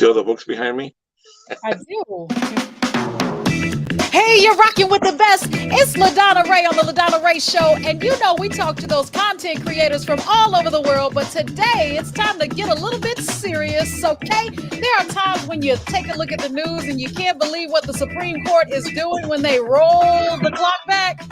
See all the books behind me? I do. Hey, you're rocking with the best. It's LaDonna Raeh on the LaDonna Raeh Show. And you know, we talk to those content creators from all over the world. But today, it's time to get a little bit serious, okay? There are times when you take a look at the news and you can't believe what the Supreme Court is doing when they roll the clock back.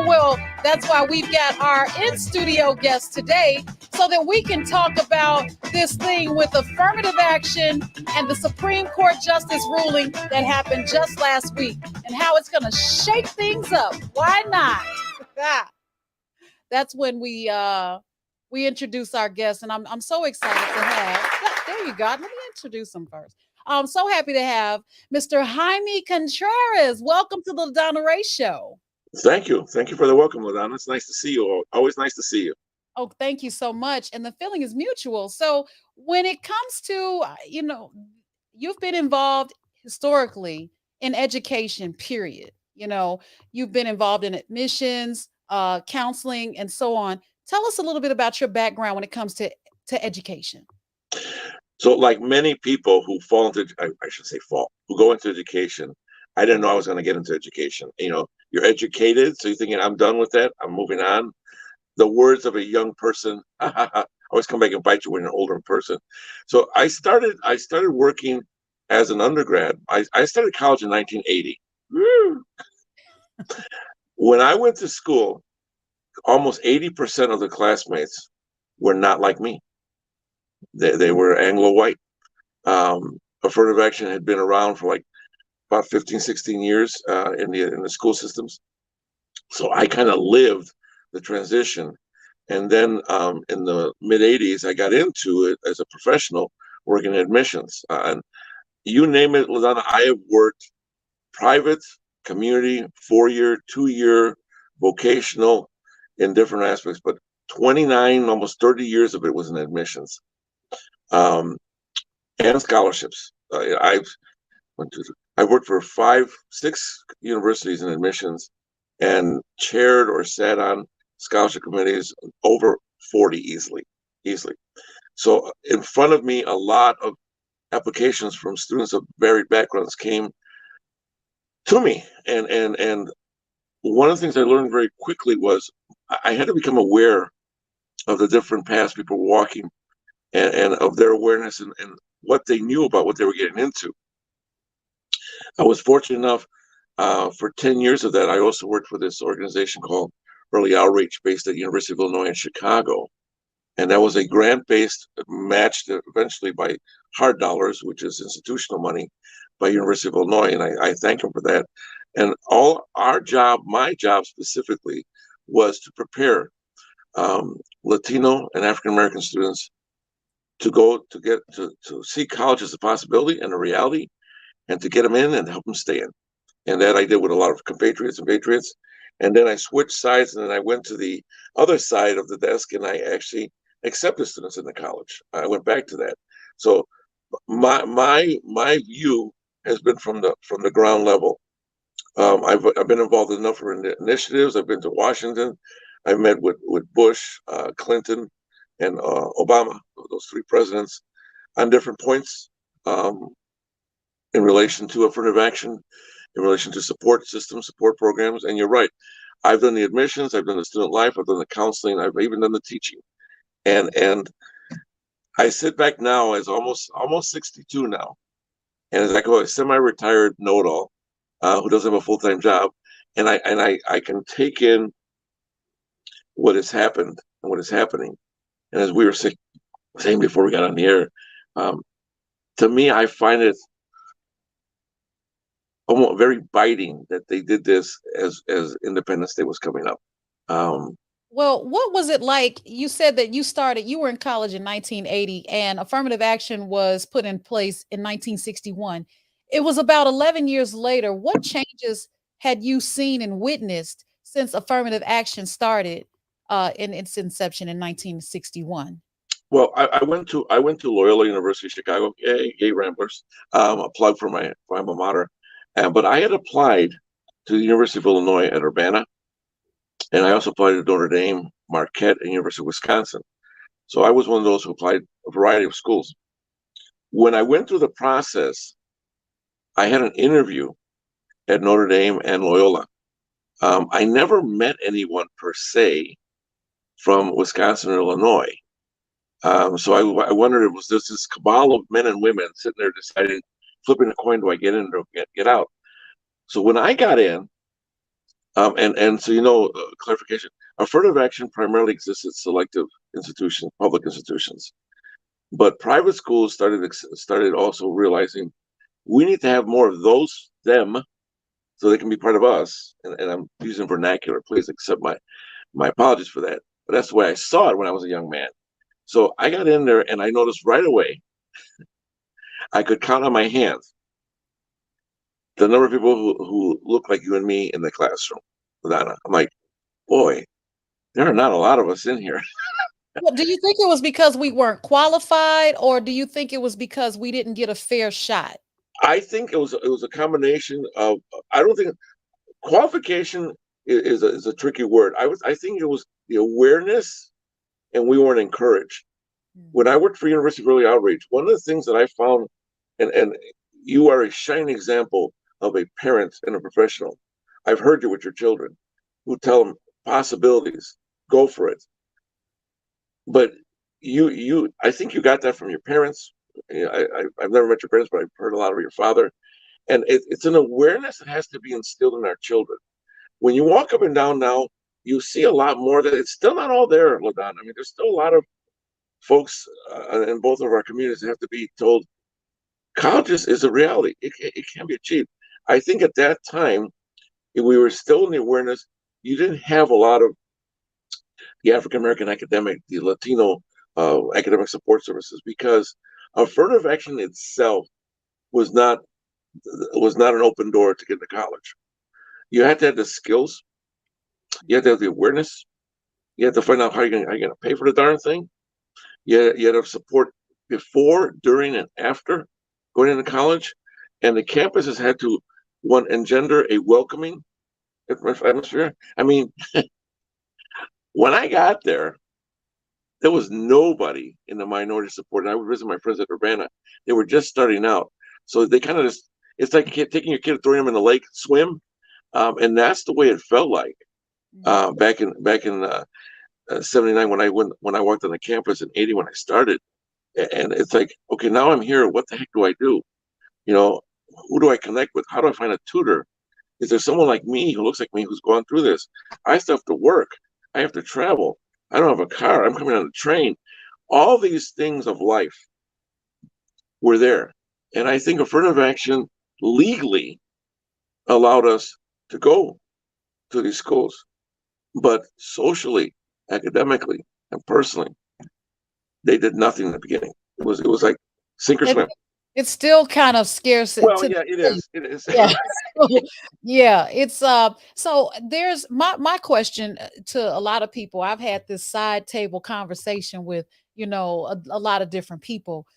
Well, that's why we've got our in-studio guest today so that we can talk about this thing with affirmative action and the Supreme Court justice ruling that happened just last week and how it's going to shake things up. Why not? That's when we introduce our guests, and I'm so excited to have. There you go. Let me introduce him first. I'm so happy to have Mr. Jaime Contreras. Welcome to the LaDonna Raeh Show. Thank you. Thank you for the welcome, LaDonna. It's nice to see you. Always nice to see you. Oh, thank you so much. And the feeling is mutual. So when it comes to, you've been involved historically in education, period. You've been involved in admissions, counseling, and so on. Tell us a little bit about your background when it comes to education. So like many people who fall into, I should say fall, who go into education, I didn't know I was going to get into education. You're educated, so you're thinking, I'm done with that. I'm moving on. The words of a young person always come back and bite you when you're an older person. So I started working as an undergrad. I started college in 1980. Woo! When I went to school, almost 80% of the classmates were not like me. They were Anglo-white. Affirmative action had been around for like about 15, 16 years in the school systems. So I kind of lived the transition. And then in the mid 80s, I got into it as a professional working in admissions. And you name it, LaDonna, I have worked private, community, 4-year, 2-year, vocational in different aspects, but 29, almost 30 years of it was in admissions and scholarships. I worked for 5, 6 universities in admissions and chaired or sat on scholarship committees over 40 easily. So in front of me, a lot of applications from students of varied backgrounds came to me. And one of the things I learned very quickly was I had to become aware of the different paths people were walking and of their awareness and what they knew about what they were getting into. I was fortunate enough for 10 years of that. I also worked for this organization called Early Outreach based at the University of Illinois in Chicago. And that was a grant-based, matched eventually by hard dollars, which is institutional money, by University of Illinois. And I thank them for that. And all our job, my job specifically, was to prepare Latino and African-American students to go to see college as a possibility and a reality, and to get them in and help them stay in. And that I did with a lot of compatriots and patriots. And then I switched sides, and then I went to the other side of the desk, and I actually accepted students in the college. I went back to that. So my view has been from the ground level. I've been involved in a number of initiatives. I've been to Washington. I've met with Bush, Clinton, and Obama, those 3 presidents, on different points in relation to affirmative action, in relation to support systems, support programs. And you're right, I've done the admissions, I've done the student life, I've done the counseling, I've even done the teaching. And I sit back now as almost 62 now, and as I go a semi-retired know-it-all who doesn't have a full-time job, and I can take in what has happened and what is happening. And as we were saying before we got on the air, to me, I find it almost very biting that they did this as Independence Day was coming up. Well, what was it like? You said that you were in college in 1980 and affirmative action was put in place in 1961. It was about 11 years later. What changes had you seen and witnessed since affirmative action started in its inception in 1961? Well, I went to Loyola University, Chicago. Yay Ramblers! A plug for my alma mater. But I had applied to the University of Illinois at Urbana, and I also applied to Notre Dame, Marquette, and University of Wisconsin. So I was one of those who applied a variety of schools. When I went through the process, I had an interview at Notre Dame and Loyola. I never met anyone per se from Wisconsin or Illinois. So I wondered, was this cabal of men and women sitting there deciding, flipping a coin, do I get in or get out? So when I got in, and so clarification, affirmative action primarily exists at selective institutions, public institutions, but private schools started also realizing we need to have more of them, so they can be part of us. And I'm using vernacular. Please accept my apologies for that. But that's the way I saw it when I was a young man. So I got in there and I noticed right away I could count on my hands the number of people who look like you and me in the classroom. LaDonna, I'm like, boy, there are not a lot of us in here. Well, do you think it was because we weren't qualified, or do you think it was because we didn't get a fair shot? I think it was a combination of, I don't think qualification is a tricky word. I think it was the awareness, and we weren't encouraged. When I worked for University of Early Outreach, one of the things that I found, and you are a shining example of a parent and a professional. I've heard you with your children who tell them possibilities, go for it. But I think you got that from your parents. I've never met your parents, but I've heard a lot of your father. And it's an awareness that has to be instilled in our children. When you walk up and down now, you see a lot more that it's still not all there, LaDonna. I mean, there's still a lot of folks in both of our communities that have to be told college is a reality. It can be achieved. I think at that time, we were still in the awareness. You didn't have a lot of the African American academic, the Latino academic support services, because affirmative action itself was not an open door to get into college. You had to have the skills. You had to have the awareness. You had to find out how you're going to pay for the darn thing. You had to have support before, during, and after going into college. And the campuses had to, one, engender a welcoming atmosphere. I mean, when I got there was nobody in the minority support. And I would visit my friends at Urbana. They were just starting out. So they kind of just, it's like taking your kid, throwing them in the lake, swim. And that's the way it felt like back in 79 when I walked on the campus, in 80 when I started. And it's like, okay, now I'm here. What the heck do I do? Who do I connect with? How do I find a tutor? Is there someone like me who looks like me who's gone through this? I still have to work. I have to travel. I don't have a car. I'm coming on a train. All these things of life were there. And I think affirmative action legally allowed us to go to these schools. But socially, academically, and personally, they did nothing in the beginning. It was like sink or swim. It's still kind of scarce. Well, yeah, it is. It is. Yeah. Yeah, it's so there's my question to a lot of people. I've had this side table conversation with, a lot of different people.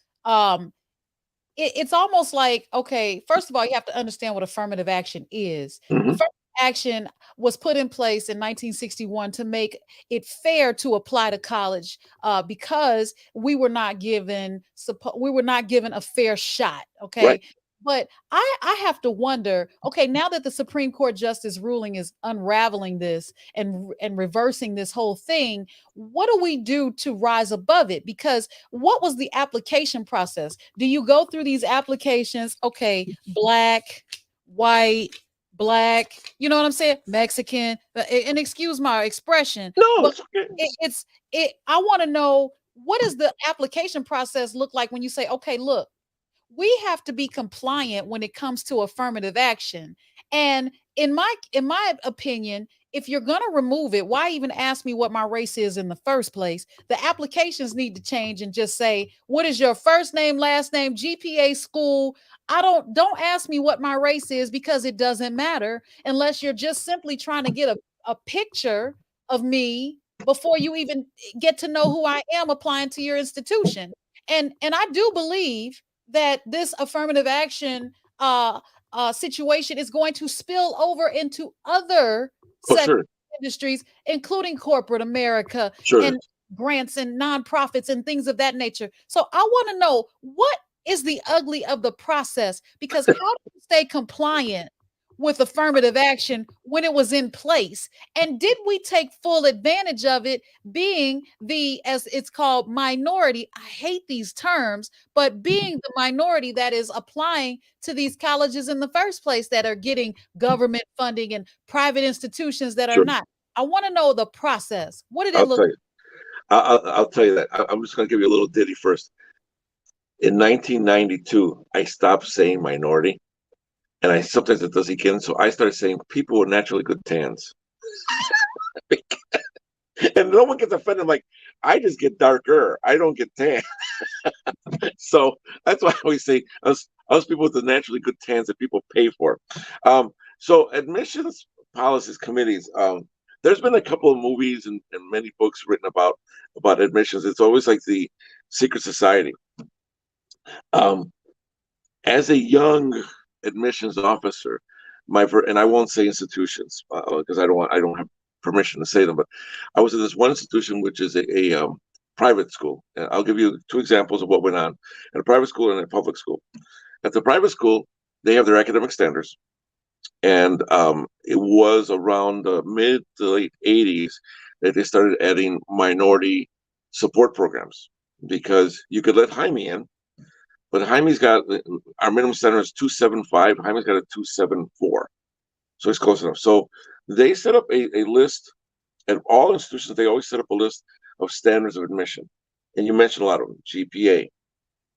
It's almost like, okay, first of all, you have to understand what affirmative action is. Mhm. Affirmative action was put in place in 1961 to make it fair to apply to college because we were not given a fair shot. Okay. Right. But I have to wonder, okay, now that the Supreme Court justice ruling is unraveling this and reversing this whole thing, what do we do to rise above it? Because what was the application process? Do you go through these applications? Okay, black, white, black, you know what I'm saying? Mexican, and excuse my expression. No, but it's okay. I want to know, what does the application process look like when you say, okay, look, we have to be compliant when it comes to affirmative action. And in my opinion, if you're going to remove it, why even ask me what my race is in the first place? The applications need to change and just say, what is your first name, last name, GPA, school? Don't ask me what my race is, because it doesn't matter unless you're just simply trying to get a picture of me before you even get to know who I am applying to your institution. And I do believe that this affirmative action situation is going to spill over into other Sure. industries, including corporate America Sure. and grants and nonprofits and things of that nature. So I want to know, what is the ugly of the process, because how do you stay compliant with affirmative action when it was in place? And did we take full advantage of it, being the, as it's called, minority? I hate these terms, but being the minority that is applying to these colleges in the first place, that are getting government funding, and private institutions that are Sure. not. I want to know the process. What did it I'll look tell you. I'll tell you that. I'm just going to give you a little ditty first. In 1992, I stopped saying minority, and I sometimes it does again. So I started saying people with naturally good tans, and no one gets offended. I'm like, I just get darker. I don't get tan. So that's why I always say us people with the naturally good tans that people pay for. So admissions policies committees. There's been a couple of movies and many books written about admissions. It's always like the secret society. Um, as a young admissions officer, and I won't say institutions because I don't have permission to say them, but I was at this one institution which is a private school. And I'll give you two examples of what went on at a private school and a public school. At the private school, they have their academic standards, and it was around the mid to late '80s that they started adding minority support programs, because you could let Jaime in, but Jaime's got, our minimum standard is 275. Jaime's got a 274, so he's close enough. So they set up a list at all institutions. They always set up a list of standards of admission, and you mentioned a lot of them: GPA,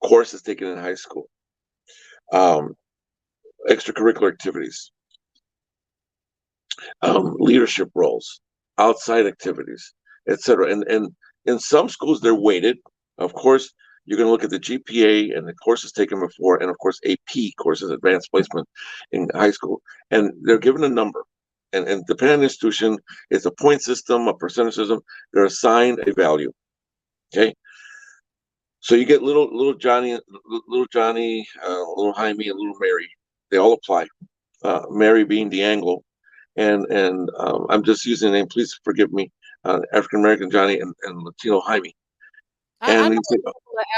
courses taken in high school, um, extracurricular activities, leadership roles, outside activities, etc. And in some schools they're weighted. Of course, you're going to look at the GPA and the courses taken before, and of course AP courses, advanced placement in high school, and they're given a number. And depending on the institution, it's a point system, a percentage system. They're assigned a value. Okay, so you get little Johnny, little Jaime, and little Mary. They all apply. Mary being the Anglo, and I'm just using the name. Please forgive me. African American Johnny and Latino Jaime. I And know you say,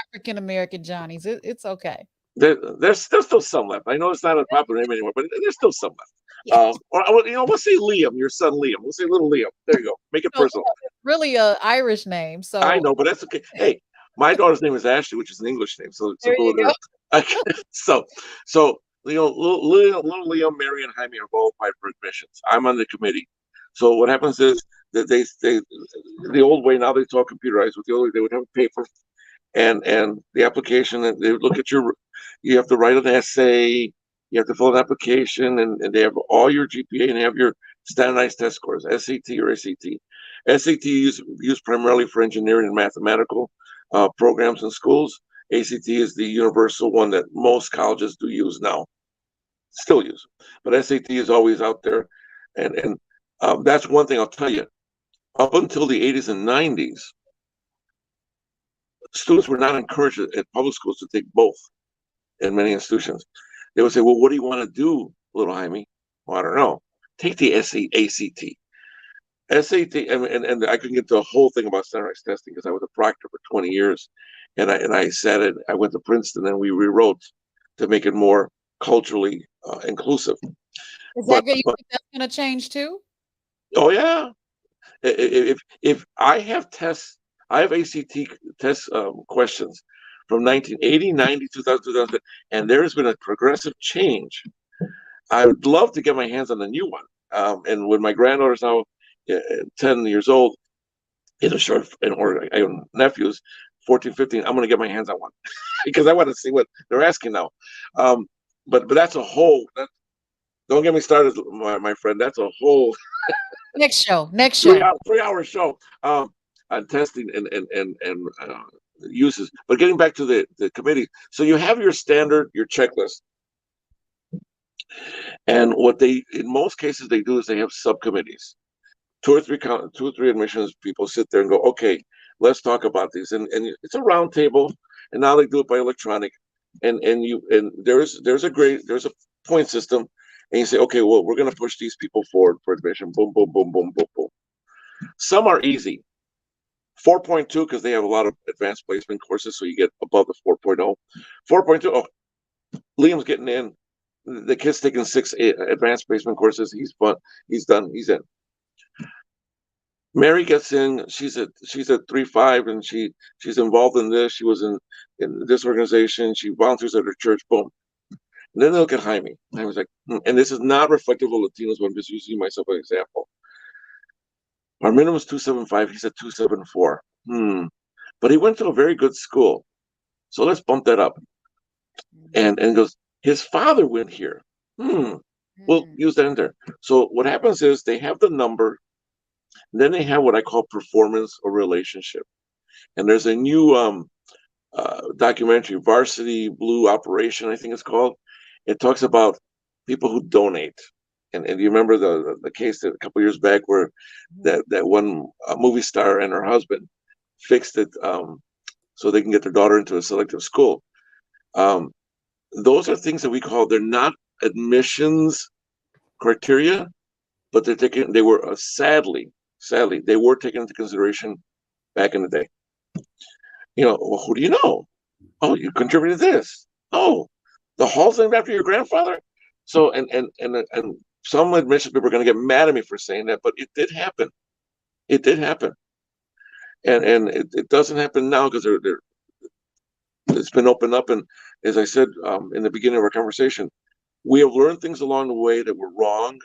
African American Johnnies. It's okay. there's still some left. I know it's not a popular name anymore, but there's still some left. Yeah. We'll say Liam, your son Liam. We'll say little Liam. There you go. Make it personal. It's really a Irish name. So I know, but that's okay. Hey, my daughter's name is Ashley, which is an English name, so there cool. you go. So little Liam, Mary, and Jaime are qualified for admissions. I'm on the committee. So what happens is that they the old way, now they talk computerized. With the old way, they would have a paper and the application, and they would look at you have to write an essay, you have to fill an application, and they have all your GPA, and they have your standardized test scores, SAT or ACT. SAT used primarily for engineering and mathematical programs in schools. ACT is the universal one that most colleges do use now, still use, but SAT is always out there, and that's one thing I'll tell you. Up until the 80s and 90s, students were not encouraged at public schools to take both. In many institutions, they would say, well, what do you want to do, little Jaime? Well, I don't know. Take the ACT. SAT, and I couldn't get to a whole thing about standardized testing because I was a proctor for 20 years, and I said it. I went to Princeton, and we rewrote to make it more culturally inclusive. Is that good? You think that's going to change too? Oh yeah. If I have tests, I have ACT test questions from 1980, 90, 2000, 2000, and there's been a progressive change. I would love to get my hands on the new one. And when my granddaughter's now 10 years old, or I have nephews, 14, 15, I'm going to get my hands on one because I want to see what they're asking now. But that's a whole, don't get me started, my friend. That's a whole next show. 3-hour show on testing and uses. But getting back to the committee, so you have your standard, your checklist, and what they, in most cases, they do is they have subcommittees. Two or three admissions people sit there and go, okay, let's talk about these, and it's a round table, and now they do it by electronic, and there's a point system, and you say, okay, well, we're going to push these people forward for admission. Boom, boom, boom, boom, boom, boom. Some are easy. 4.2, because they have a lot of advanced placement courses, so you get above the 4.0. 4.2, oh, Liam's getting in. The kid's taking 6 advanced placement courses. He's fun. He's done. He's in. Mary gets in. She's at 3.5, and she's involved in this. She was in this organization. She volunteers at her church. Boom. And then they look at Jaime. Jaime's like, and this is not reflective of Latinos, but I'm just using myself as an example. Our minimum is 2.75. He's at 2.74. But he went to a very good school, so let's bump that up. And goes, his father went here. We'll use that in there. So what happens is they have the number, and then they have what I call performance or relationship. And there's a new documentary, Varsity Blue Operation, I think it's called. It talks about people who donate. And you remember the case that a couple of years back where that one movie star and her husband fixed it so they can get their daughter into a selective school. Those are things that we call, they're not admissions criteria, but they were sadly, they were taken into consideration back in the day. Well, who do you know? Oh, you contributed this. Oh, the hall's named after your grandfather. So, and some admissions people are going to get mad at me for saying that, but it did happen. It did happen. And it doesn't happen now because it's been opened up. And as I said in the beginning of our conversation, we have learned things along the way that were wrong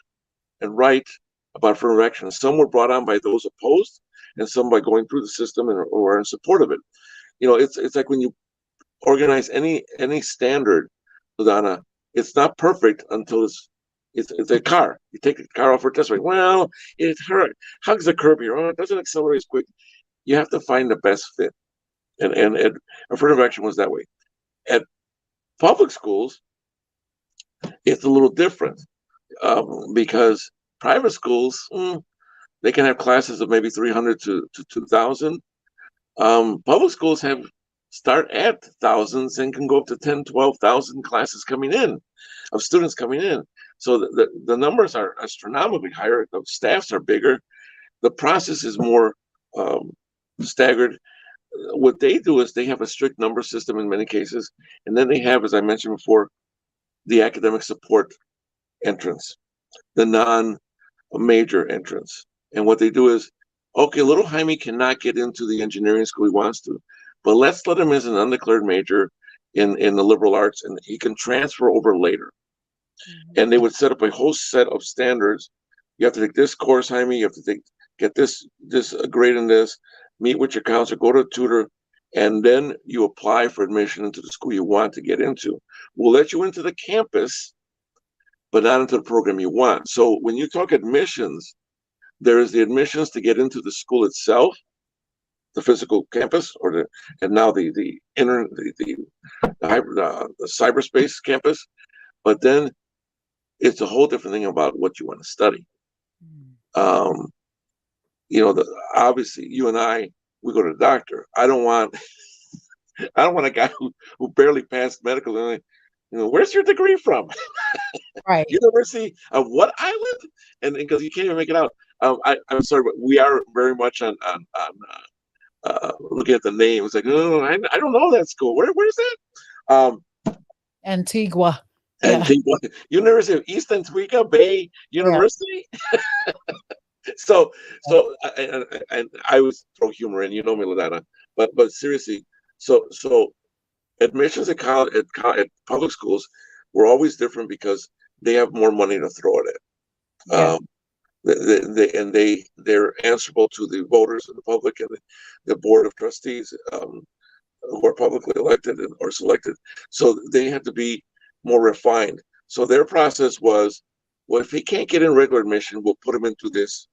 and right about affirmative action. Some were brought on by those opposed, and some by going through the system or in support of it. It's like when you organize any standard, LaDonna, it's not perfect until it's a car. You take the car off for a test ride. Well, it hugs the curb here. Oh, it doesn't accelerate as quick. You have to find the best fit. And affirmative action was that way. At public schools, it's a little different because private schools, they can have classes of maybe 300 to 2,000. Public schools start at thousands and can go up to 10, 12,000 classes coming in, of students coming in. So the numbers are astronomically higher. The staffs are bigger. The process is more staggered. What they do is they have a strict number system in many cases. And then they have, as I mentioned before, the academic support entrance, the non-major entrance. And what they do is, okay, little Jaime cannot get into the engineering school he wants to, but let's let him as an undeclared major in the liberal arts, and he can transfer over later. And they would set up a whole set of standards. You have to take this course, Jaime. You have to get this grade in this, meet with your counselor, go to a tutor, and then you apply for admission into the school you want to get into. We'll let you into the campus, but not into the program you want. So when you talk admissions, there is the admissions to get into the school itself, the physical campus, and now the cyberspace campus. But then it's a whole different thing about what you want to study. Obviously you and I, we go to the doctor. I don't want a guy who barely passed medical. Where's your degree from? Right. University of what island? And because you can't even make it out. I'm sorry, but we are very much on looking at the name. It's like, oh, I don't know that school. Where's that? Antigua. Antigua. Yeah. University of East Antigua Bay University. Yeah. So and I always throw humor in, me, LaDonna, but seriously, so admissions at college, at public schools were always different because they have more money to throw it at. Yeah. They're answerable to the voters and the public and the board of trustees who are publicly elected or selected. So they have to be more refined. So their process was, well, if he can't get in regular admission, we'll put him into this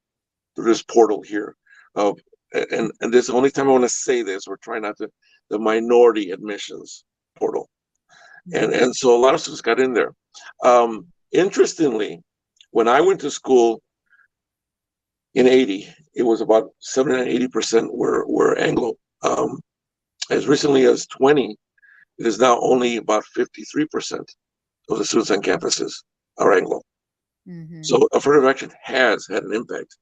portal here. And this is the only time I want to say this. We're trying not to, the minority admissions portal. And so a lot of students got in there. Interestingly, when I went to school in 80, it was about 79-80% were Anglo. As recently as 20, it is now only about 53% of the students on campuses are Anglo. So affirmative action has had an impact.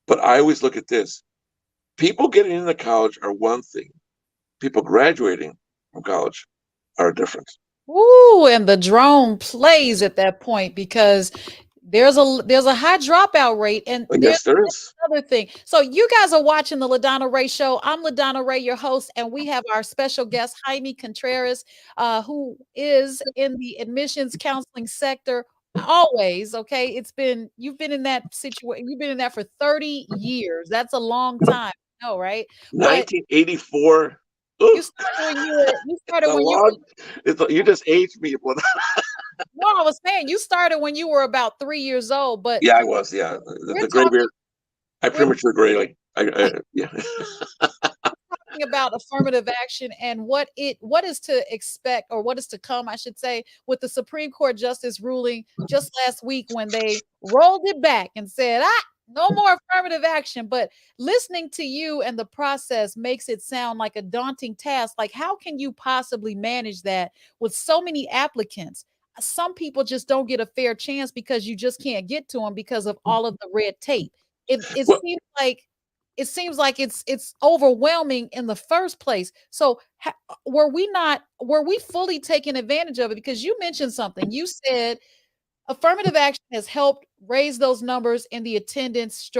But I always look at this. People getting into college are one thing. People graduating from college are different. Ooh, and the drone plays at that point because there's a high dropout rate, and there's Yes, there is. another thing. So you guys are watching the LaDonna Raeh Show. I'm LaDonna Raeh, your host, and we have our special guest Jaime Contreras, who is in the admissions counseling sector. Always, okay. You've been in that situation. You've been in that for 30 years. That's a long time, no, right? But 1984. you Oof, started when you were you it's started a when you long. You just aged me. no, I was saying you started when you were about 3 years old, but Yeah, I was. Yeah, we're the gray beard. talking I we're premature gray. Yeah. talking about affirmative action and what is to expect, or what is to come, I should say, with the Supreme Court justice ruling just last week when they rolled it back and said, no more affirmative action. But listening to you and the process makes it sound like a daunting task. Like, how can you possibly manage that with so many applicants? Some people just don't get a fair chance because you just can't get to them because of all of the red tape. It Well, seems like it's overwhelming in the first place. So were we fully taking advantage of it? Because you mentioned something. You said affirmative action has helped raise those numbers in the attendance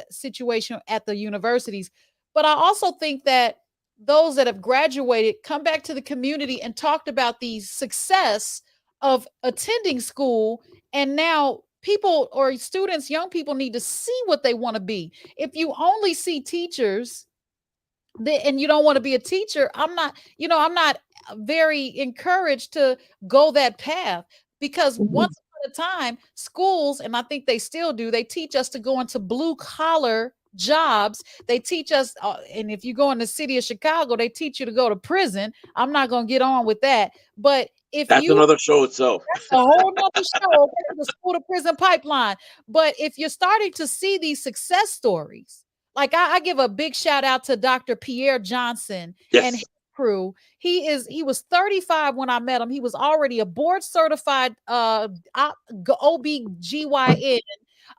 situation at the universities. But I also think that those that have graduated come back to the community and talked about the success of attending school. And now people or students, young people, need to see what they want to be. If you only see teachers and you don't want to be a teacher, I'm not very encouraged to go that path, because once upon a time, schools, and I think they still do, they teach us to go into blue collar jobs. They teach us, and if you go in the city of Chicago, they teach you to go to prison. I'm not going to get on with that. But if that's you another show itself. a whole nother show, okay, the school to prison pipeline. But if you're starting to see these success stories, like I give a big shout out to Dr. Pierre Johnson and Yes, his crew. He was 35 when I met him. He was already a board certified OBGYN,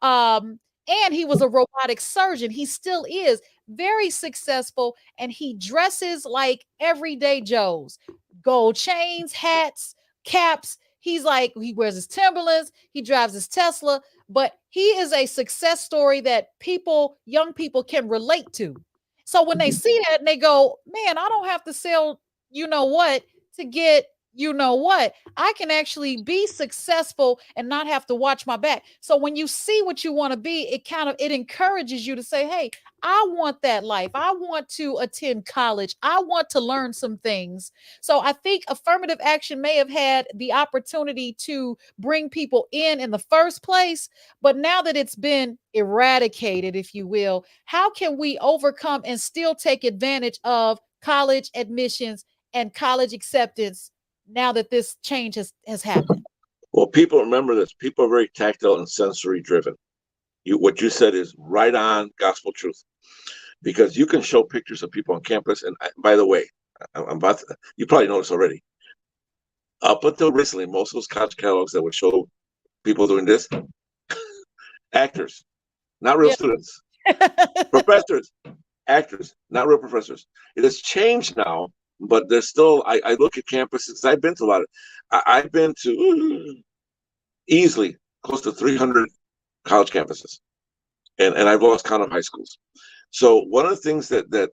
and he was a robotic surgeon. He still is very successful, and he dresses like everyday Joes. Gold chains, hats, caps. He's like, he wears his Timberlands, he drives his Tesla, but he is a success story that young people can relate to. So when they see that and they go, man, I don't have to sell, you know what, to get, you know what, I can actually be successful and not have to watch my back. So when you see what you want to be, it encourages you to say, hey, I want that life. I want to attend college. I want to learn some things. So I think affirmative action may have had the opportunity to bring people in the first place, but now that it's been eradicated, if you will, how can we overcome and still take advantage of college admissions and college acceptance now that this change has happened? well, people remember this. People are very tactile and sensory driven. What you said is right on, gospel truth, because you can show pictures of people on campus. And by the way, I'm about to, you probably know this already. Up until recently, most of those college catalogs that would show people doing this, actors, not real Yeah. students, professors, actors, not real professors. It has changed now, but there's still. I look at campuses. I've been to a lot of. I've been to easily close to 300 college campuses, and I've lost count of high schools. So one of the things that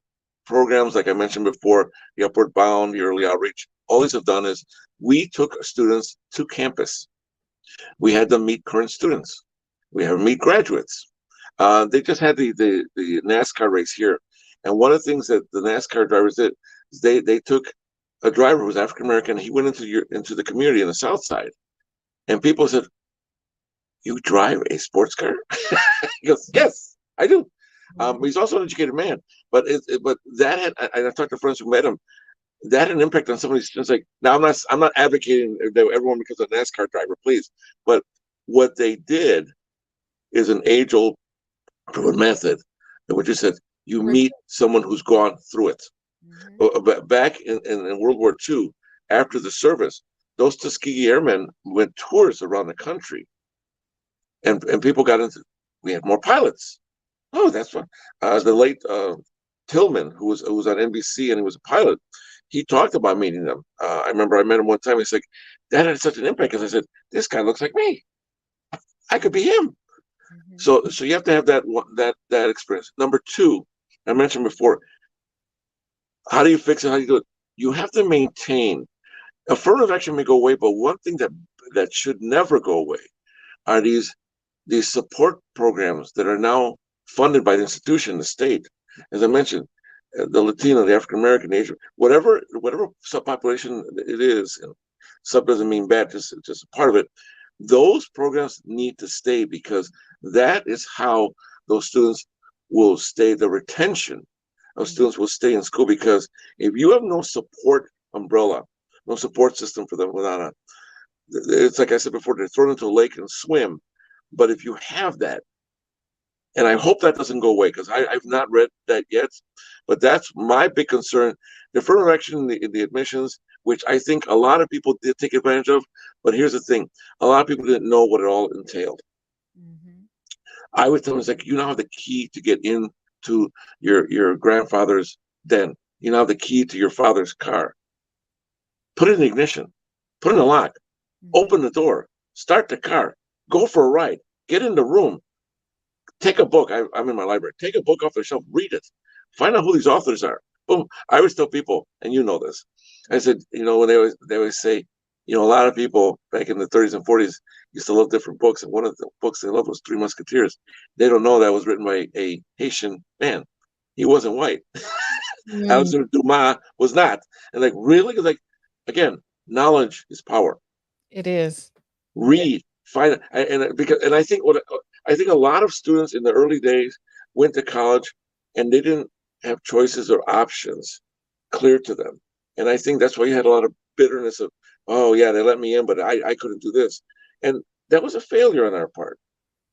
programs like I mentioned before, the Upward Bound, the Early Outreach, all these have done is we took students to campus. We had them meet current students. We have them meet graduates. They just had the NASCAR race here, and one of the things that the NASCAR drivers did is they took a driver who was African American. He went into the community in the South Side, and people said, "You drive a sports car?" He goes, "Yes, I do." He's also an educated man, but but that had I talked to friends who met him. That had an impact on some of these students. Like now, I'm not advocating that everyone becomes a NASCAR driver, please. But what they did is an age-old proven method. And what you said, you meet someone who's gone through it. Mhm. Back in World War II, after the service, those Tuskegee Airmen went tours around the country, and people got into. We had more pilots. Oh, that's fun. The late Tillman, who was on NBC and he was a pilot, he talked about meeting them. I remember I met him one time. He's like, that had such an impact because I said, this guy looks like me. I could be him. Mhm. So you have to have that experience. Number two, I mentioned before, how do you fix it? How do you do it? You have to maintain. Affirmative action may go away, but one thing that should never go away are these support programs that are now funded by the institution, the state. As I mentioned, the Latino, the African American, Asian, whatever subpopulation it is, and sub doesn't mean bad, just a part of it. Those programs need to stay because that is how those students will stay. The retention of Mhm. students will stay in school because if you have no support umbrella, no support system for them, without it's like I said before, they're thrown into a lake and swim. But if you have that, and I hope that doesn't go away because I've not read that yet, but that's my big concern. The affirmative action in the admissions, which I think a lot of people did take advantage of, but here's the thing: a lot of people didn't know what it all entailed. Mhm. I would tell them, it's like, you now have the key to get into your grandfather's den. You now have the key to your father's car. Put it in the ignition, put it in the lock, Mhm. open the door, start the car, go for a ride, get in the room, take a book. I'm in my library. Take a book off the shelf, read it, find out who these authors are. Boom. I always tell people, and you know this. I said, when they always say, a lot of people back in the 30s and 40s used to love different books, and one of the books they loved was Three Musketeers. They don't know that was written by a Haitian man. He wasn't white. Mm. Alexander Dumas was not. And like, really? Like, again, knowledge is power. It is. Read, find it, and I think a lot of students in the early days went to college and they didn't have choices or options clear to them, and I think that's why you had a lot of bitterness of, oh yeah, they let me in, but I couldn't do this, and that was a failure on our part,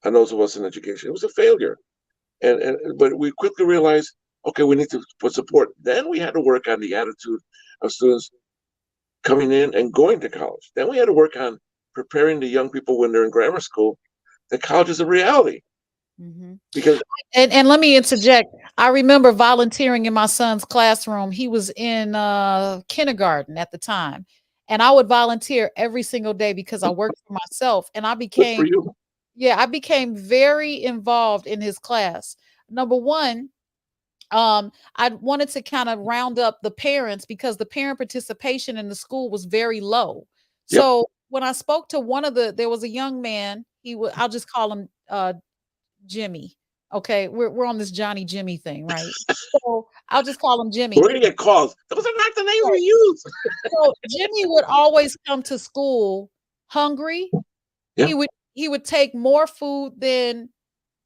on those of us in education. It was a failure, and but we quickly realized, okay, we need to put support. Then we had to work on the attitude of students coming in and going to college. Then we had to work on preparing the young people when they're in grammar school that college is a reality. Mhm. Because And let me interject. I remember volunteering in my son's classroom. He was in kindergarten at the time. And I would volunteer every single day because I worked for myself and good for you. I became very involved in his class. Number 1, I wanted to kind of round up the parents because the parent participation in the school was very low. Yep, So when I spoke to there was a young man, I'll just call him Jimmy. Okay, we're on this Johnny Jimmy thing, right? So I'll just call him we're Jimmy. gonna get calls. Those are not the names Right. we use. So Jimmy would always come to school hungry. Yeah, He would take more food than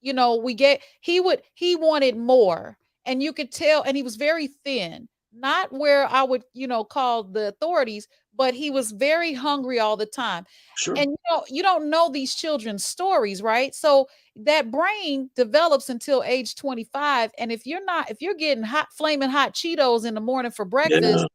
we get. He wanted more, and you could tell. And he was very thin, not where I would call the authorities, but he was very hungry all the time. sure. And you don't know these children's stories, right? So that brain develops until age 25, and if you're getting hot flaming hot Cheetos in the morning for Yeah, breakfast,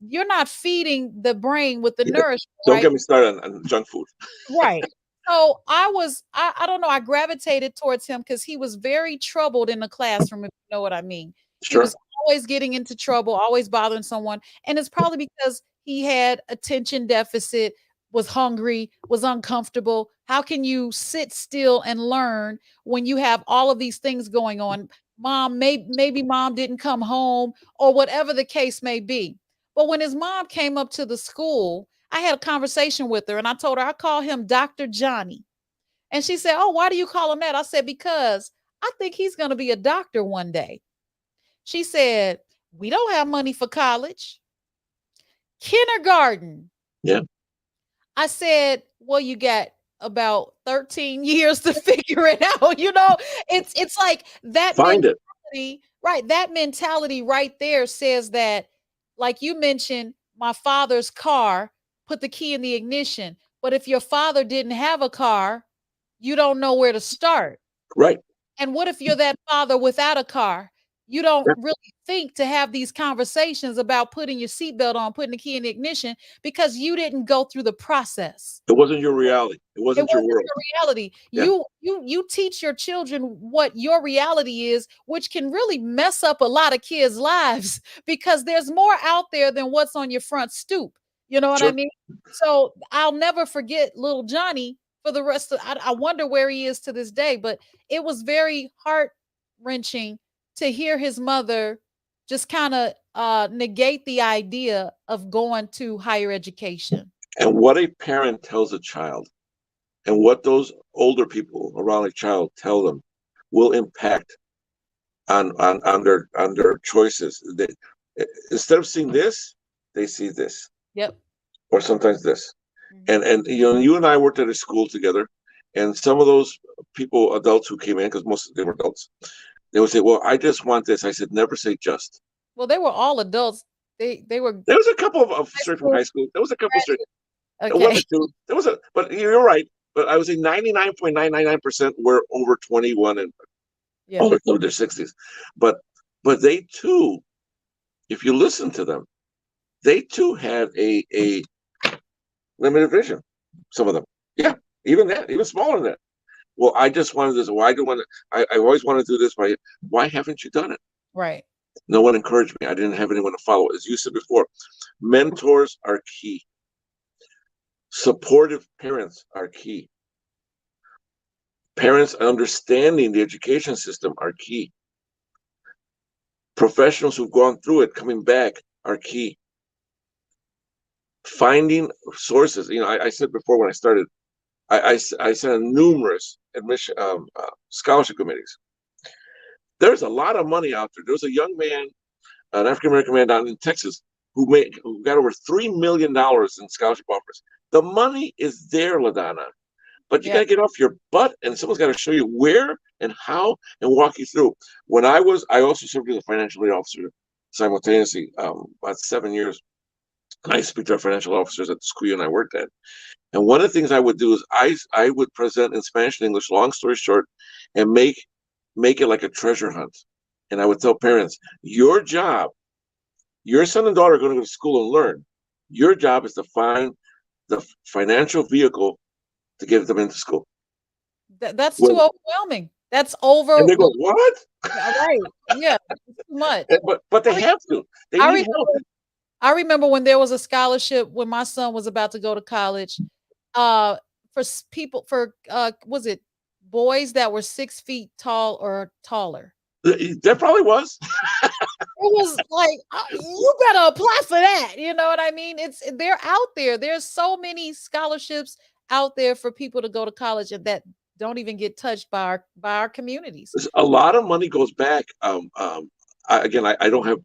you're not feeding the brain with the yeah. nourishment, Don't right? get me started on junk food. Right. So I don't know, I gravitated towards him because he was very troubled in the classroom, if you know what I mean. He was Sure. always getting into trouble, always bothering someone. And it's probably because he had attention deficit, was hungry, was uncomfortable. How can you sit still and learn when you have all of these things going on? Maybe mom didn't come home or whatever the case may be. But when his mom came up to the school, I had a conversation with her and I told her I call him Dr. Johnny. And she said, "Oh, why do you call him that?" I said, "Because I think he's going to be a doctor one day." She said, "We don't have money for college." Kindergarten. Yeah, I said, "Well, you got about 13 years to figure it out." It's like that find it. mentality, right? That mentality right there says that, like you mentioned, my father's car, put the key in the ignition. But if your father didn't have a car, you don't know where to start. Right. And what if you're that father without a car? you don't really think to have these conversations about putting your seatbelt on, putting the key in the ignition, because you didn't go through the process. It wasn't your reality. It It wasn't your wasn't world. your reality. Yeah, You teach your children what your reality is, which can really mess up a lot of kids' lives because there's more out there than what's on your front stoop. You know what I sure. mean? So I'll never forget little Johnny for the rest of I wonder where he is to this day, but it was very heart wrenching to hear his mother just kind of negate the idea of going to higher education. And what a parent tells a child and what those older people around a child tell them will impact on their choices. Instead of seeing this, they see this, Yep. or sometimes this. Mhm. And you and I worked at a school together, and some of those people, adults who came in, because most of them were adults, they would say, "Well, I just want this." I said, "Never say just." Well, they were all adults. They were There was a couple of high straight from school high school. There was a couple straight, one graduates. or two. There was a, but you're right. But I would say 99.999% were over 21 and Yeah. over through their 60s. But they too, if you listen to them, they too had a limited vision. Some of them, yeah, even that, even smaller than that. Well, I just wanted this. Why do I want to? I always want to do this. Why haven't you done it? Right. No one encouraged me. I didn't have anyone to follow. As you said before, mentors are key. Supportive parents are key. Parents understanding the education system are key. Professionals who've gone through it coming back are key. Finding sources. I said before when I started, I sat on numerous admission scholarship committees. There's a lot of money out there. There was a young man, an African American man down in Texas, who got over $3 million in scholarship offers. The money is there, LaDonna, but you got to get off your butt, and someone's got to show you where and how and walk you through. I also served as a financial aid officer simultaneously, about 7 years. I speak to our financial officers at the school you and I worked at. And one of the things I would do is I would present in Spanish and English, long story short, and make it like a treasure hunt. And I would tell parents, your job, your son and daughter are going to go to school and learn. Your job is to find the financial vehicle to get them into school. That's too overwhelming. That's over. And they go, what? Right. Yeah. Too much. But they have to. They need help. I remember when there was a scholarship when my son was about to go to college, for people was it boys that were 6 feet tall or taller? There probably was. It was like you better apply for that. You know what I mean? They're out there. There's so many scholarships out there for people to go to college and that don't even get touched by our communities. A lot of money goes back. I don't have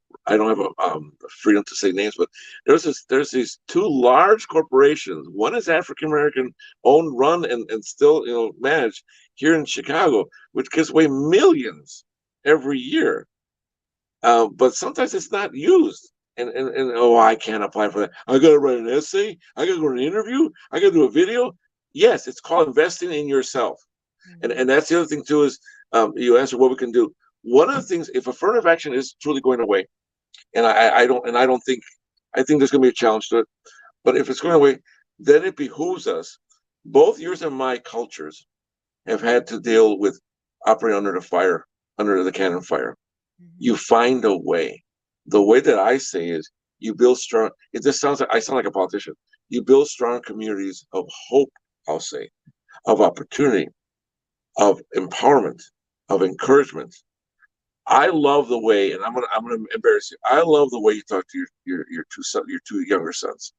freedom to say names, but there's these two large corporations. One is African American owned, run, and still managed here in Chicago, which gives away millions every year. But sometimes it's not used. And oh, I can't apply for that. I got to write an essay. I got to go to an interview. I got to do a video. Yes, it's called investing in yourself. And that's the other thing too is you answer what we can do. One of the things, if affirmative action is truly going away, and I think there's going to be a challenge to it, but if it's going away, then it behooves us. Both yours and my cultures have had to deal with operating under the fire, under the cannon fire. You find a way. The way that I say is you build strong. It just sounds like I sound like a politician. You build strong communities of hope. I'll say, of opportunity, of empowerment, of encouragement. I love the way, and I'm gonna embarrass you. I love the way you talk to your two younger sons.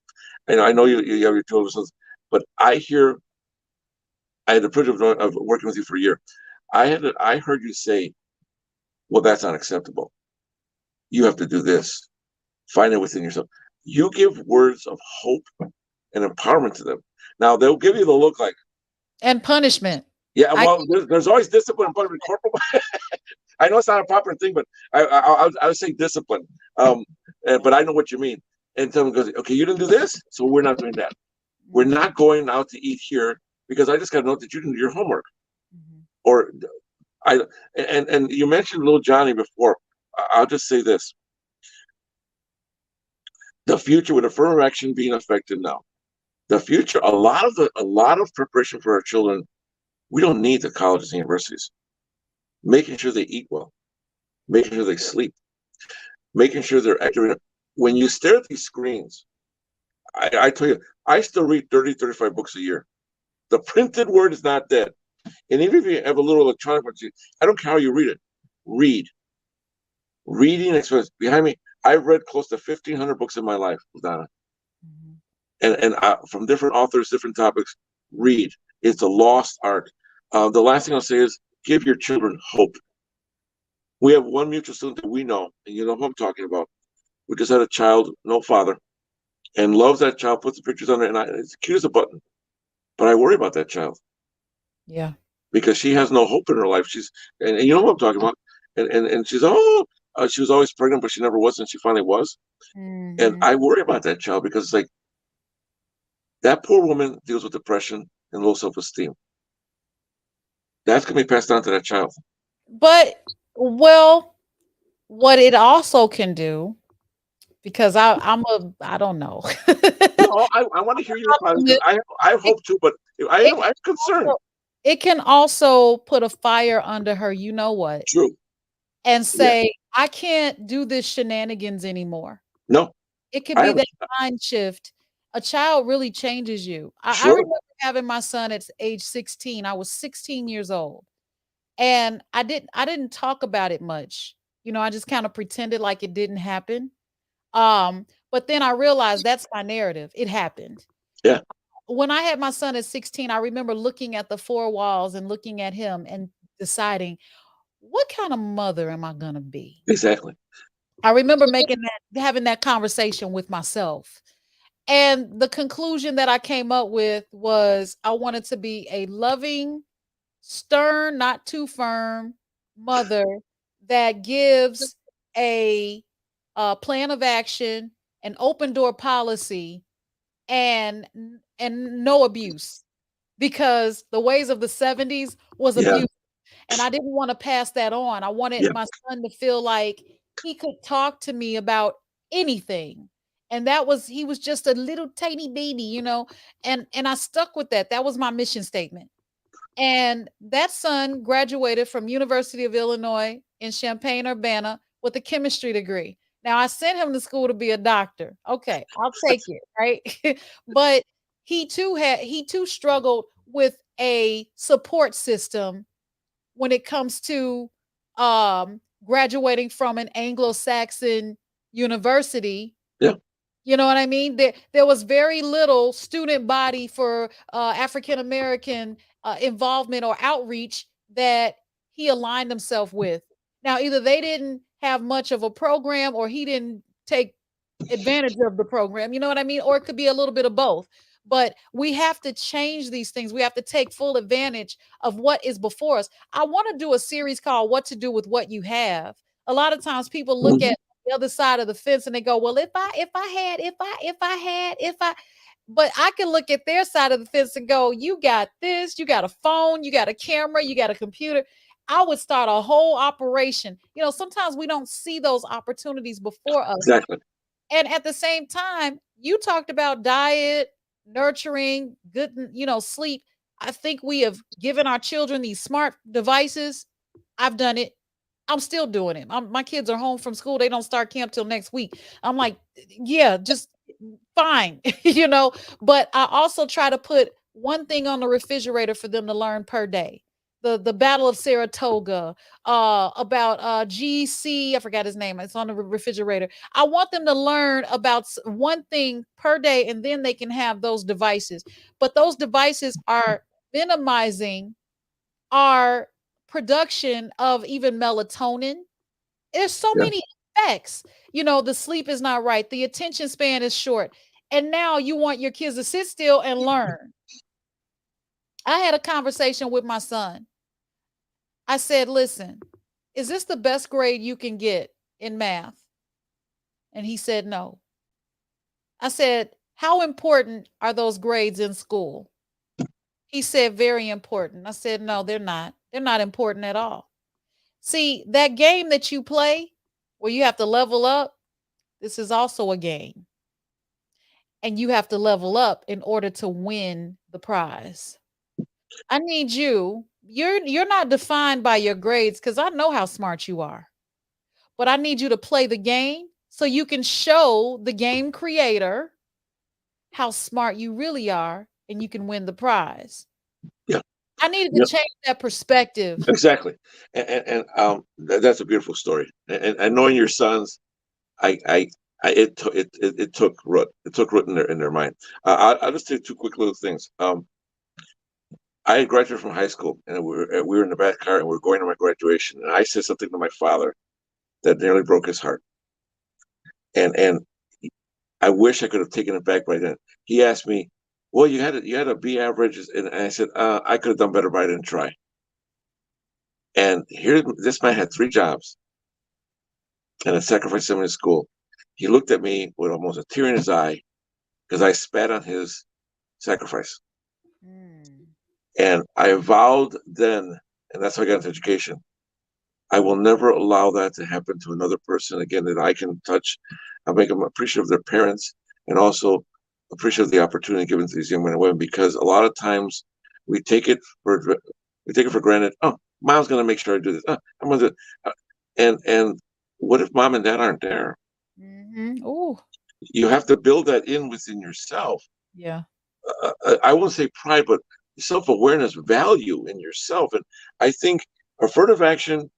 And I know you have your two older sons, but I had the privilege of working with you for a year. I heard you say, "Well, that's unacceptable. You have to do this. Find it within yourself." You give words of hope and empowerment to them. Now they'll give you the look like and punishment. Yeah, well, there's always discipline and punishment. Corporal. I know it's not a popular thing, but I would say discipline. But I know what you mean. And someone goes, okay, you didn't do this, so we're not doing that. We're not going out to eat here because I just got to know that you didn't do your homework. Or and you mentioned little Johnny before. I'll just say this: the future with affirmative action being effective now, the future, a lot of preparation for our children. We don't need the colleges and universities. Making sure they eat well, making sure they sleep, making sure they're accurate. When you stare at these screens, I tell you, I still read 30, 35 books a year. The printed word is not dead. And even if you have a little electronic one, I don't care how you read it. Read. Reading experience. Behind me, I've read close to 1,500 books in my life, LaDonna. Mm-hmm. And from different authors, different topics. Read. It's a lost art. The last thing I'll say is give your children hope. We have one mutual student that we know, and you know who I'm talking about. We just had a child, no father, and loves that child, puts the pictures on there, and it's cute as a button. But I worry about that child. Yeah. Because she has no hope in her life. And you know what I'm talking about. And she's she was always pregnant, but she never was, and she finally was. Mm-hmm. And I worry about that child because it's like that poor woman deals with depression and low self-esteem. That's gonna be passed on to that child. But well, what it also can do, because I don't know. No, I want to hear your opinion. I hope to, but I'm concerned. It can also put a fire under her, you know what? True. And say, I can't do this shenanigans anymore. No. It could be that mind shift. A child really changes you. I remember having my son at age 16. I was 16 years old. And I didn't talk about it much. You know, I just kind of pretended like it didn't happen. But then I realized that's my narrative. It happened. Yeah. When I had my son at 16, I remember looking at the four walls and looking at him and deciding, what kind of mother am I going to be? Exactly. I remember having that conversation with myself. And the conclusion that I came up with was I wanted to be a loving, stern, not too firm mother that gives a plan of action, an open door policy, and no abuse, because the ways of the 70s was abuse. And I didn't want to pass that on. I wanted my son to feel like he could talk to me about anything. And he was just a little tiny baby, you know, and I stuck with that. That was my mission statement. And that son graduated from University of Illinois in Champaign-Urbana with a chemistry degree. Now I sent him to school to be a doctor. Okay, I'll take it, right? But he too struggled with a support system when it comes to graduating from an Anglo-Saxon university. Yeah. You know what I mean? There was very little student body for African-American involvement or outreach that he aligned himself with. Now, either they didn't have much of a program or he didn't take advantage of the program. You know what I mean? Or it could be a little bit of both. But we have to change these things. We have to take full advantage of what is before us. I want to do a series called What to Do with What You Have. A lot of times people look at the other side of the fence and they go, well, if I had, but I can look at their side of the fence and go, you got this, you got a phone, you got a camera, you got a computer. I would start a whole operation. You know, sometimes we don't see those opportunities before us. Exactly. And at the same time, you talked about diet, nurturing, good, you know, sleep. I think we have given our children these smart devices. I've done it. I'm still doing it. My kids are home from school. They don't start camp till next week. I'm like, yeah, just fine, you know. But I also try to put one thing on the refrigerator for them to learn per day. The Battle of Saratoga, about GC, I forgot his name. It's on the refrigerator. I want them to learn about one thing per day, and then they can have those devices. But those devices are minimizing our production of even melatonin. There's so many effects. You know, the sleep is not right. The attention span is short. And now you want your kids to sit still and learn. I had a conversation with my son. I said, listen, is this the best grade you can get in math? And he said, no. I said, how important are those grades in school? He said, very important. I said, no, they're not. They're not important at all. See, that game that you play, where you have to level up, this is also a game. And you have to level up in order to win the prize. I need you. You're not defined by your grades because I know how smart you are. But I need you to play the game so you can show the game creator how smart you really are and you can win the prize. Yeah. I needed to Yeah. change that perspective. Exactly. That's a beautiful story. And knowing your sons, it took root. It took root in their mind. I'll just say two quick little things. I had graduated from high school, and we were in the back car, and we were going to my graduation, and I said something to my father that nearly broke his heart. And I wish I could have taken it back by then. He asked me, "Well, you had a B average," and I said, "I could have done better, but I didn't try." And here, this man had 3 jobs and had sacrificed some in his school. He looked at me with almost a tear in his eye because I spat on his sacrifice. Mm. And I vowed then, and that's how I got into education, I will never allow that to happen to another person again that I can touch. I'll make them appreciative of their parents and also appreciative of the opportunity given to these young men and women, because a lot of times we take it for granted. Oh, mom's going to make sure I do this. Oh, I'm going to, and what if mom and dad aren't there? Mm-hmm. Oh, You have to build that in within yourself. yeah. I won't say pride, but self-awareness, value in yourself. And I think affirmative action,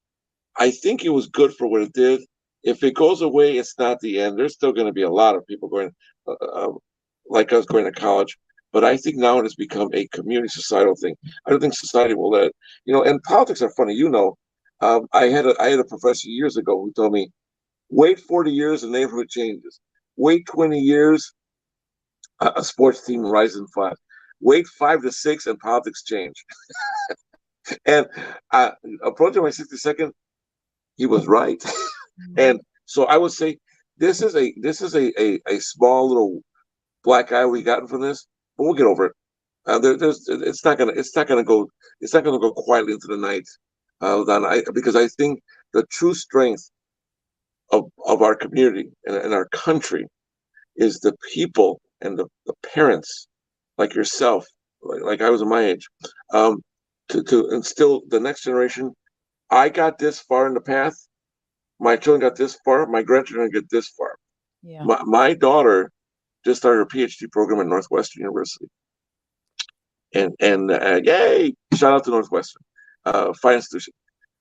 I think it was good for what it did. If it goes away, it's not the end. There's still going to be a lot of people going, like us, going to college. But I think now it has become a community societal thing. I don't think society will let it. And politics are funny. I had a professor years ago who told me, wait 40 years, the neighborhood changes. Wait 20 years, a sports team rises and falls. Wait 5 to 6, and politics change. And approaching my 62nd, he was right. And so I would say this is a small little black eye we gotten from this, but we'll get over it. It's not gonna go quietly into the night, because I think the true strength of our community and our country is the people and the parents like yourself, like I was at my age, to instill the next generation. I got this far in the path. My children got this far. My grandchildren get this far. Yeah. My daughter just started her PhD program at Northwestern University, and yay! Shout out to Northwestern, fine institution.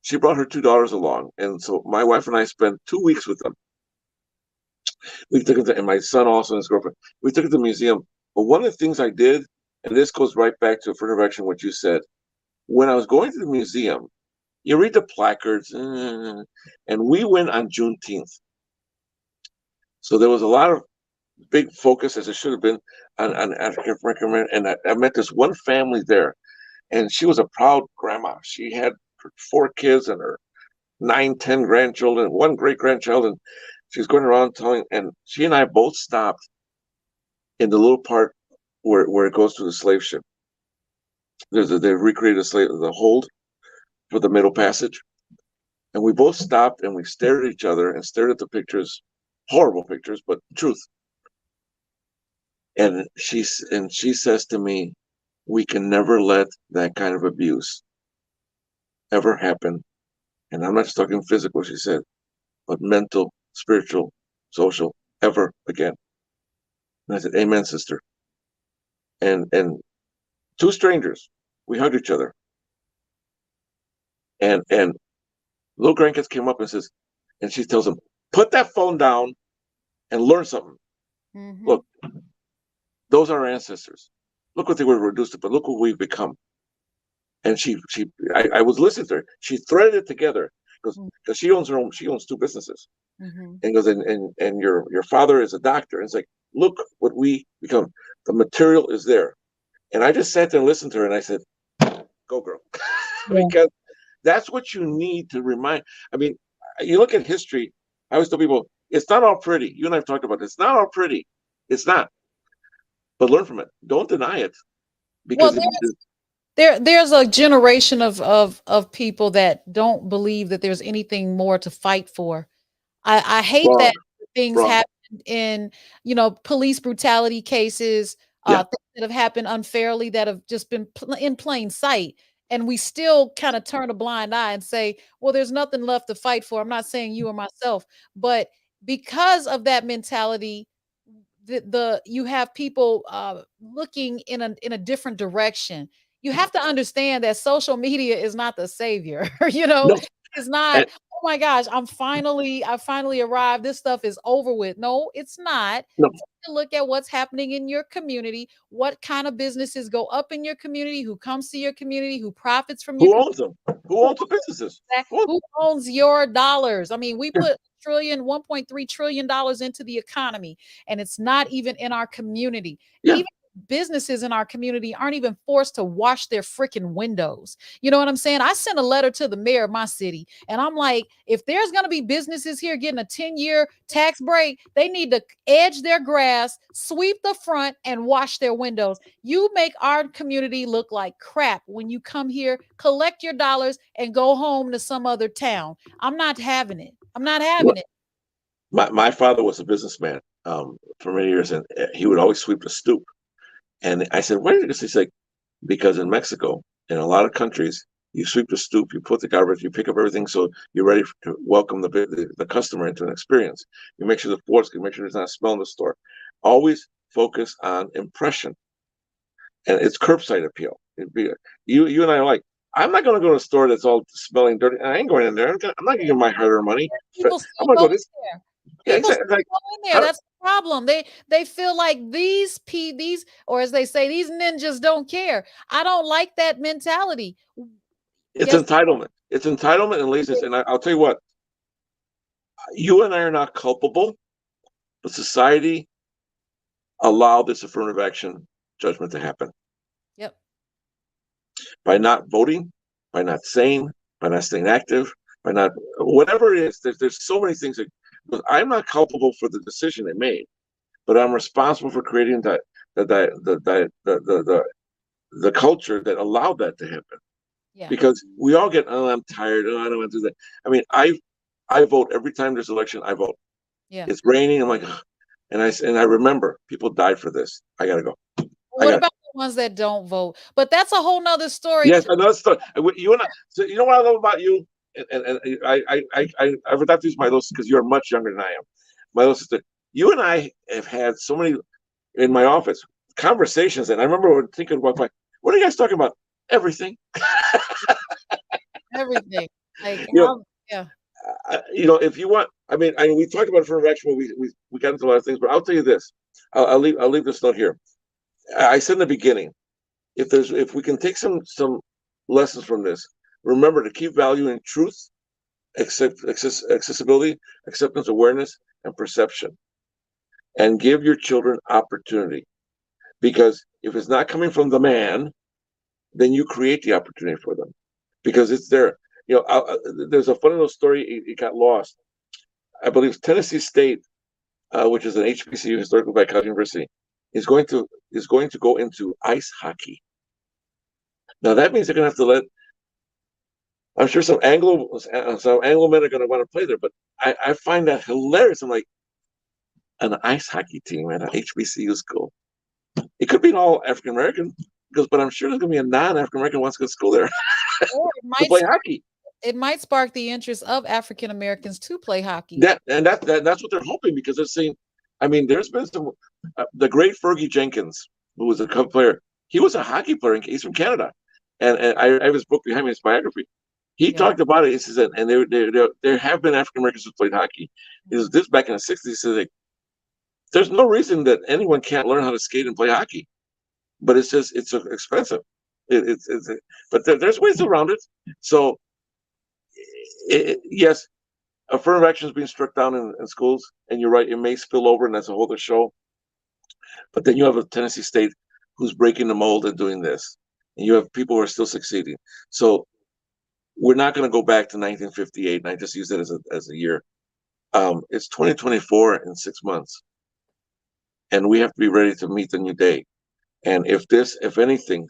She brought her 2 daughters along, and so my wife and I spent 2 weeks with them. We took them and my son also and his girlfriend. We took them to the museum. But one of the things I did, and this goes right back to affirmative action, what you said, when I was going to the museum, you read the placards, and we went on Juneteenth. So there was a lot of big focus, as it should have been, on African American, and I met this one family there, and she was a proud grandma. She had 4 kids and her 9, 10 grandchildren, one great grandchild, and she was going around telling. And she and I both stopped in the little part where it goes to the slave ship. They recreated the hold for the Middle Passage, and we both stopped and we stared at each other and stared at the pictures, horrible pictures, but truth. And she says to me, "We can never let that kind of abuse ever happen." And I'm not just talking physical, she said, but mental, spiritual, social, ever again. And I said, "Amen, sister." And 2 strangers, we hugged each other. And little grandkids came up and says, and she tells them, "Put that phone down and learn something." Mm-hmm. Look, those are our ancestors. Look what they were reduced to, but look what we've become. And I was listening to her. She threaded it together because she owns 2 businesses. Mm-hmm. And goes, and your father is a doctor. And it's like, look what we become. The material is there. And I just sat there and listened to her, and I said, "Go, girl." Because that's what you need to remind. I mean, you look at history. I always tell people, it's not all pretty. You and I have talked about it. It's not all pretty. It's not. But learn from it. Don't deny it. Well, Because there's a generation of people that don't believe that there's anything more to fight for. I hate Wrong, that things wrong. happen in, police brutality cases, Yeah, things that have happened unfairly that have just been in plain sight. And we still kind of turn a blind eye and say, well, there's nothing left to fight for. I'm not saying you or myself, but because of that mentality, the you have people looking in a different direction. You have to understand that social media is not the savior. no, It's not, and oh my gosh, I finally arrived, this stuff is over with. No, it's not. no. To look at what's happening in your community, what kind of businesses go up in your community, who comes to your community, who profits from your Who community, owns them? Who owns the businesses? Who? who owns your dollars. I mean, we put trillion, $1.3 trillion into the economy, and it's not even in our community. Yeah, Even businesses in our community aren't even forced to wash their freaking windows. You know what I'm saying? I sent a letter to the mayor of my city, and I'm like, if there's going to be businesses here getting a 10-year tax break, they need to edge their grass, sweep the front, and wash their windows. You make our community look like crap when you come here, collect your dollars, and go home to some other town. I'm not having it. I'm not having what? it. My father was a businessman for many years, and he would always sweep the stoop. And I said, why did this? He's like, because in Mexico, in a lot of countries, you sweep the stoop, you put the garbage, you pick up everything, so you're ready to welcome the customer into an experience. You make sure the floors, you make sure there's not a smell in the store. Always focus on impression, and it's curbside appeal. You and I are like, I'm not going to go to a store that's all smelling dirty. I ain't going in there. I'm not giving my hard-earned money. People I'm still going to go go in this. there. Yeah, People exactly. still Like, go in there. how, That's the problem. They feel like these, or as they say, these ninjas don't care. I don't like that mentality. it's Yes, entitlement. It's entitlement and laziness. And I'll tell you what, you and I are not culpable, but society allowed this affirmative action judgment to happen yep. by not voting, by not saying, by not staying active, by not whatever it is. There's so many things that I'm not culpable for the decision they made, but I'm responsible for creating the culture that allowed that to happen. Yeah. Because we all get, oh, I'm tired. Oh, I don't want to do that. I mean, I vote every time there's an election. I vote. Yeah. It's raining. I'm like, ugh. And I remember people died for this. I gotta go. I What got about the ones that don't vote? But that's a whole nother story. yes, another story. You and I. So you know what I love about you, and I forgot to use my little because you're much younger than I am. My little sister. You and I have had so many in my office conversations, and I remember thinking, what are you guys talking about? Everything. Everything. Like, You know, yeah. if you want, we talked about affirmative action, but we got into a lot of things. But I'll tell you this. I'll leave this note here. I said in the beginning, if we can take some lessons from this, remember to keep valuing truth, accessibility, acceptance, awareness, and perception, and give your children opportunity. Because if it's not coming from the man, then you create the opportunity for them, because it's there. There's a funny little story. It got lost. I believe Tennessee State, which is an HBCU, historical black college university, is going to go into ice hockey. Now that means they're going to have to let. I'm sure some Anglo men are going to want to play there, but I find that hilarious. I'm like, an ice hockey team at an HBCU school. It could be an all African American, but I'm sure there's going to be a non-African American who wants to go to school there Or to play hockey. it might spark the interest of African Americans to play hockey. That's what they're hoping, because they're saying. There's been some. The great Fergie Jenkins, who was a Cub player, he was a hockey player. He's from Canada, and I have his book behind me, his biography. He Yeah. talked about it. He says, and there have been African Americans who played hockey. He says this back in the '60s. He says, like, there's no reason that anyone can't learn how to skate and play hockey, but it's just it's expensive. But there's ways around it. So yes, affirmative action is being struck down in schools, and you're right, it may spill over, and that's a whole other show. But then you have a Tennessee State who's breaking the mold and doing this, and you have people who are still succeeding. So we're not going to go back to 1958, and I just use that as a year. It's 2024 in 6 months, and we have to be ready to meet the new day. And if anything,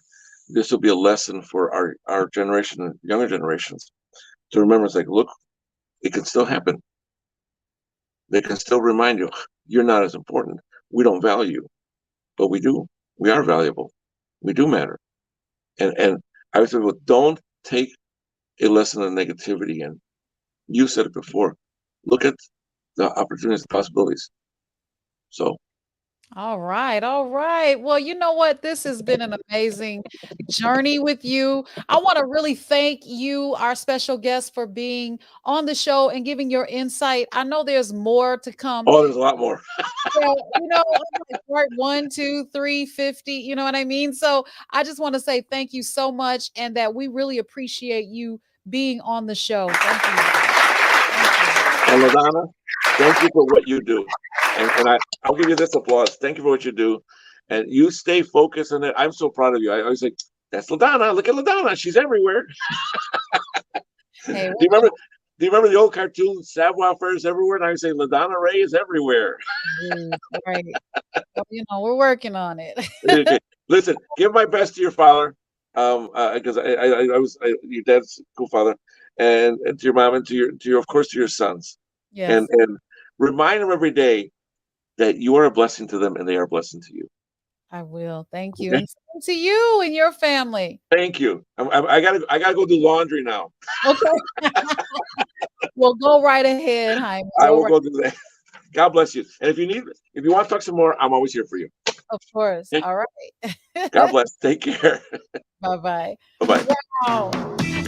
this will be a lesson for our generation and younger generations to remember. It's like, look, it can still happen. they can still remind you, you're not as important. We don't value you, but we do. We are valuable. We do matter. And I would say, well, don't take a lesson in negativity. And you said it before. Look at the opportunities, the possibilities. So All right. All right. Well, you know what? This has been an amazing journey with you. I want to really thank you, our special guest, for being on the show and giving your insight. I know there's more to come. oh, there's a lot more. Yeah, I'm like part 1, 2, 3, 50, you know what I mean? So I just want to say thank you so much and that we really appreciate you being on the show. Thank you. And LaDonna, thank you for what you do. And I'll give you this applause. Thank you for what you do. And you stay focused on it. I'm so proud of you. I always say, that's LaDonna. Look at LaDonna. She's everywhere. Hey, Do you remember the old cartoon Savoir Faire is everywhere? And I would say LaDonna Raeh is everywhere. right. Well, we're working on it. Okay. Listen, give my best to your father. Because your dad's cool father, and to your mom, and to your of course to your sons. Yes. And remind them every day that you are a blessing to them and they are a blessing to you. I will. Thank you. Okay? And same to you and your family. Thank you. I gotta go do laundry now. Okay. Well, go right ahead, Jaime. I will go do that. God bless you. And if you want to talk some more, I'm always here for you. Of course. Okay? All right. God bless. Take care. Bye-bye. Bye-bye. Wow.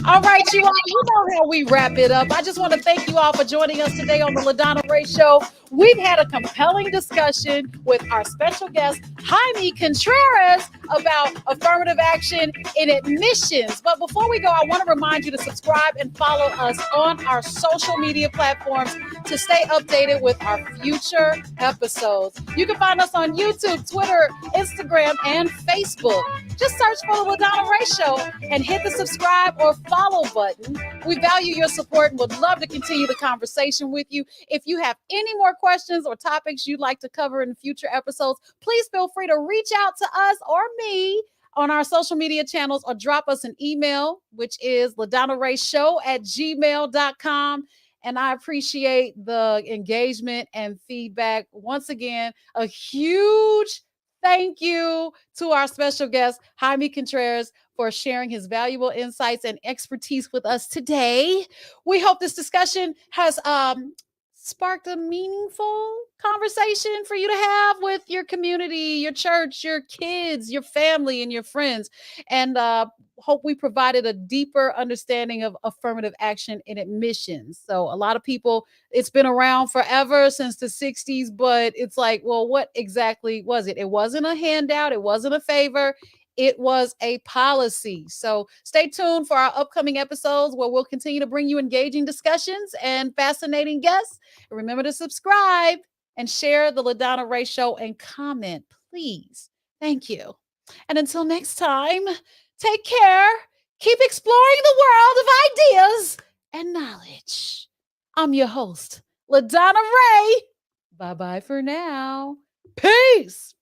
All right, you all. You know how we wrap it up. I just want to thank you all for joining us today on the LaDonna Raeh Show. We've had a compelling discussion with our special guest, Jaime Contreras, about affirmative action in admissions. But before we go, I want to remind you to subscribe and follow us on our social media platforms to stay updated with our future episodes. You can find us on YouTube, Twitter, Instagram, and Facebook. Just search for the LaDonna Raeh Show and hit the subscribe or follow button. We value your support and would love to continue the conversation with you. If you have any more questions or topics you'd like to cover in future episodes, please feel free to reach out to us or me on our social media channels or drop us an email, which is LaDonnaRaehShow@gmail.com. And I appreciate the engagement and feedback. Once again, a huge thank you to our special guest, Jaime Contreras, for sharing his valuable insights and expertise with us today. We hope this discussion has sparked a meaningful conversation for you to have with your community, your church, your kids, your family, and your friends. And hope we provided a deeper understanding of affirmative action in admissions. So a lot of people, it's been around forever since the 60s, but it's like, well, what exactly was it? It wasn't a handout. It wasn't a favor. It was a policy. So stay tuned for our upcoming episodes where we'll continue to bring you engaging discussions and fascinating guests. And remember to subscribe and share the LaDonna Raeh Show and comment, please. Thank you. And until next time, take care. Keep exploring the world of ideas and knowledge. I'm your host, LaDonna Raeh. Bye-bye for now. Peace.